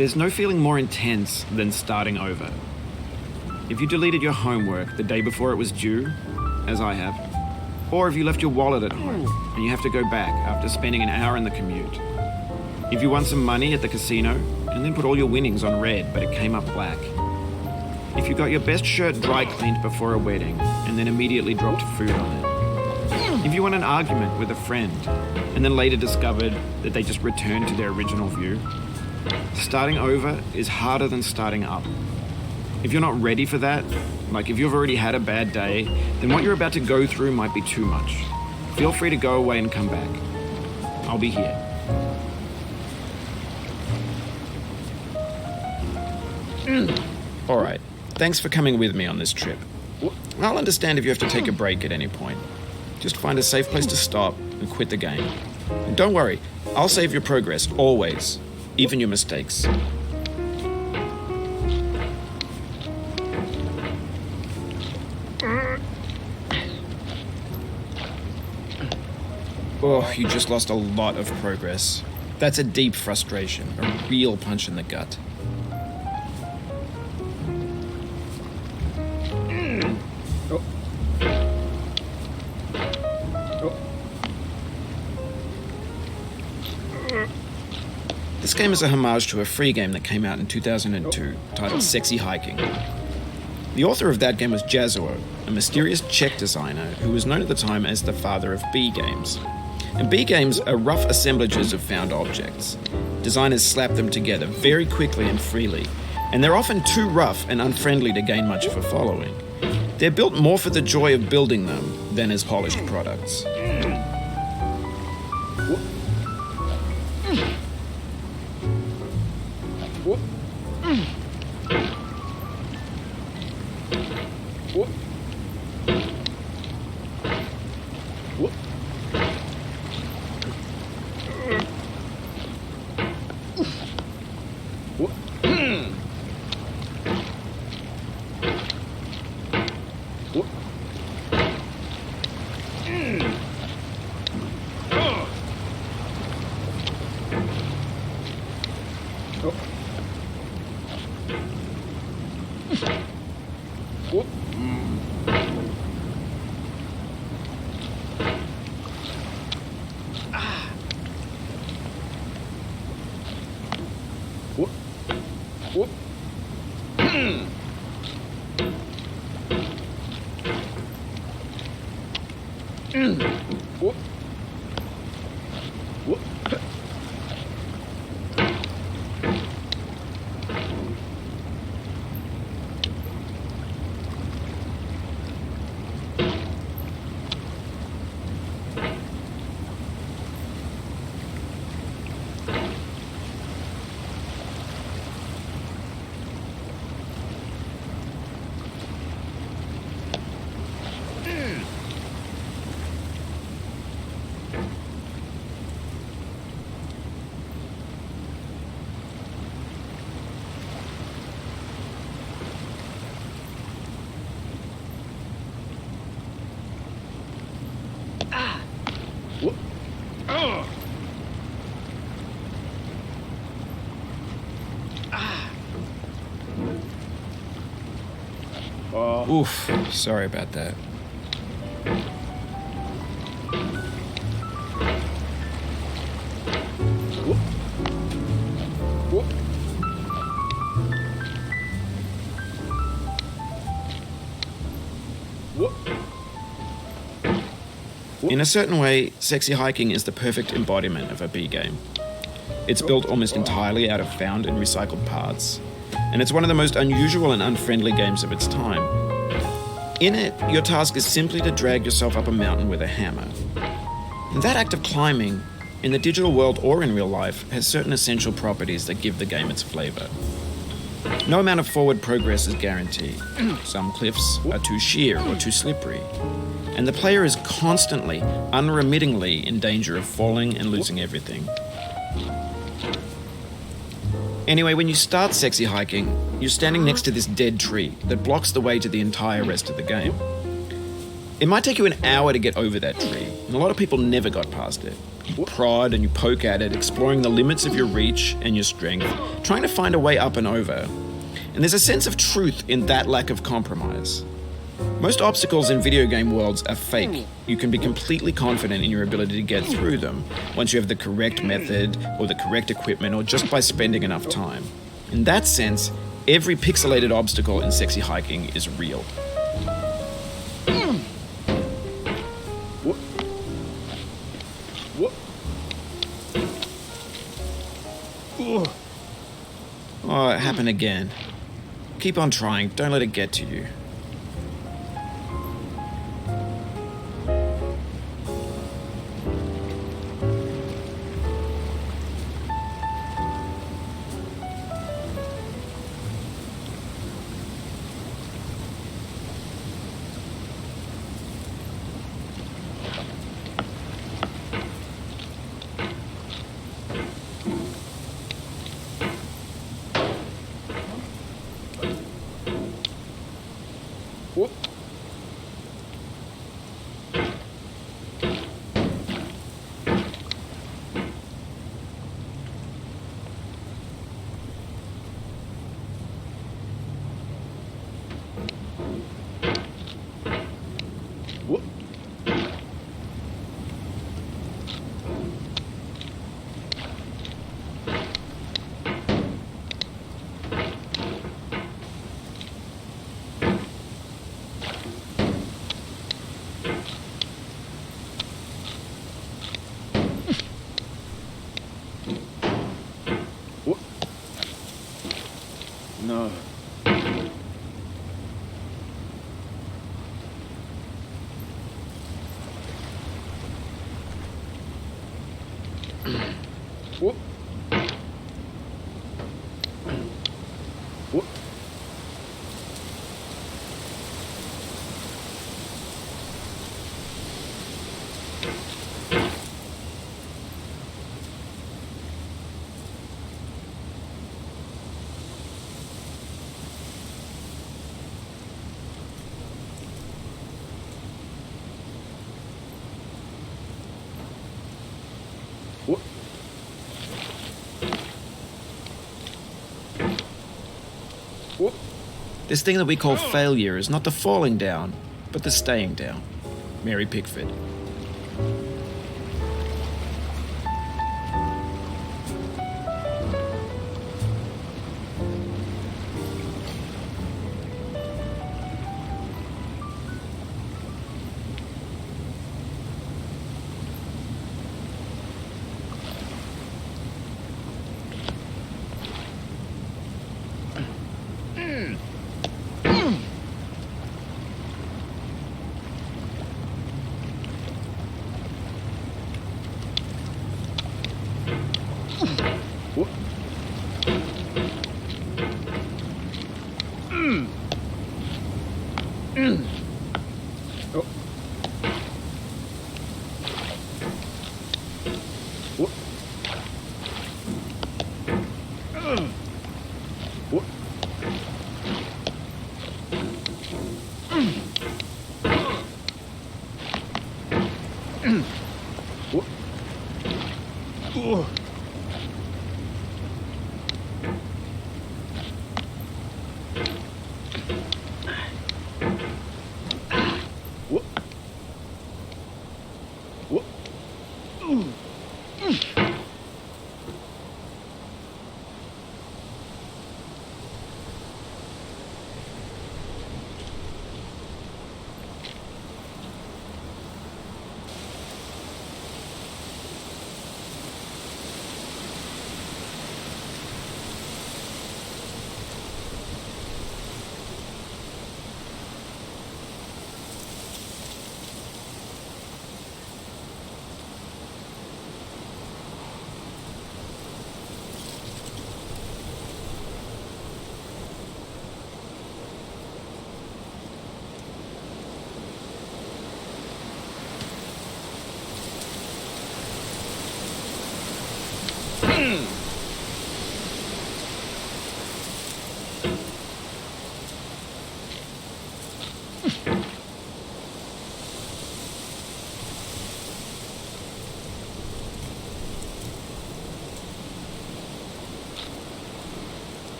There's no feeling more intense than starting over. If you deleted your homework the day before it was due, as I have, or if you left your wallet at home and you have to go back after spending an hour in the commute. If you won some money at the casino and then put all your winnings on red but it came up black. If you got your best shirt dry cleaned before a wedding and then immediately dropped food on it. If you won an argument with a friend and then later discovered that they just returned to their original view. Starting over is harder than starting up. If you're not ready for that, like if you've already had a bad day, then what you're about to go through might be too much. Feel free to go away and come back. I'll be here. All right, thanks for coming with me on this trip. I'll understand if you have to take a break at any point. Just find a safe place to stop and quit the game. And don't worry, I'll save your progress, always, even your mistakes. Oh, you just lost a lot of progress. That's a deep frustration, a real punch in the gut. This game is a homage to a free game that came out in 2002, titled Sexy Hiking. The author of that game was Jazuo, a mysterious Czech designer who was known at the time as the father of B games. And B games are rough assemblages of found objects. Designers slap them together very quickly and freely, and they're often too rough and unfriendly to gain much of a following. They're built more for the joy of building them than as polished products. Oof, sorry about that. In a certain way, Sexy Hiking is the perfect embodiment of a B game. It's built almost entirely out of found and recycled parts, and it's one of the most unusual and unfriendly games of its time. In it, your task is simply to drag yourself up a mountain with a hammer. And that act of climbing, in the digital world or in real life, has certain essential properties that give the game its flavor. No amount of forward progress is guaranteed. Some cliffs are too sheer or too slippery. And the player is constantly, unremittingly in danger of falling and losing everything. Anyway, when you start Sexy Hiking, you're standing next to this dead tree that blocks the way to the entire rest of the game. It might take you an hour to get over that tree, and a lot of people never got past it. You prod and you poke at it, exploring the limits of your reach and your strength, trying to find a way up and over. And there's a sense of truth in that lack of compromise. Most obstacles in video game worlds are fake. You can be completely confident in your ability to get through them once you have the correct method or the correct equipment or just by spending enough time. In that sense, every pixelated obstacle in Sexy Hiking is real. Oh, it happened again. Keep on trying, don't let it get to you. No. Whoop. Whoop. Whoop. Whoop. This thing that we call failure is not the falling down, but the staying down. Mary Pickford. Whoop. Oh. Whoop. Whoop. Whoop. Oh. Whoop. Whoop.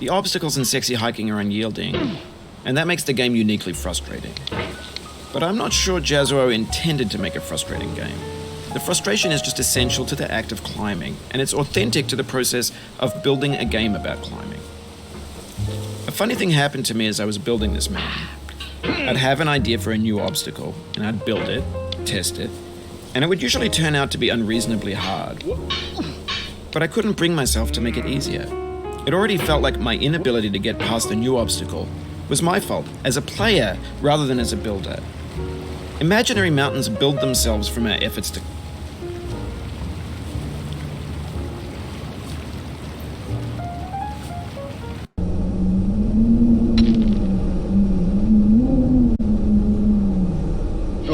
The obstacles in sexy hiking are unyielding, and that makes the game uniquely frustrating. But I'm not sure Jazzuo intended to make a frustrating game. The frustration is just essential to the act of climbing, and it's authentic to the process of building a game about climbing. A funny thing happened to me as I was building this mountain. I'd have an idea for a new obstacle, and I'd build it, test it, and it would usually turn out to be unreasonably hard. But I couldn't bring myself to make it easier. It already felt like my inability to get past the new obstacle was my fault as a player rather than as a builder. Imaginary mountains build themselves from our efforts to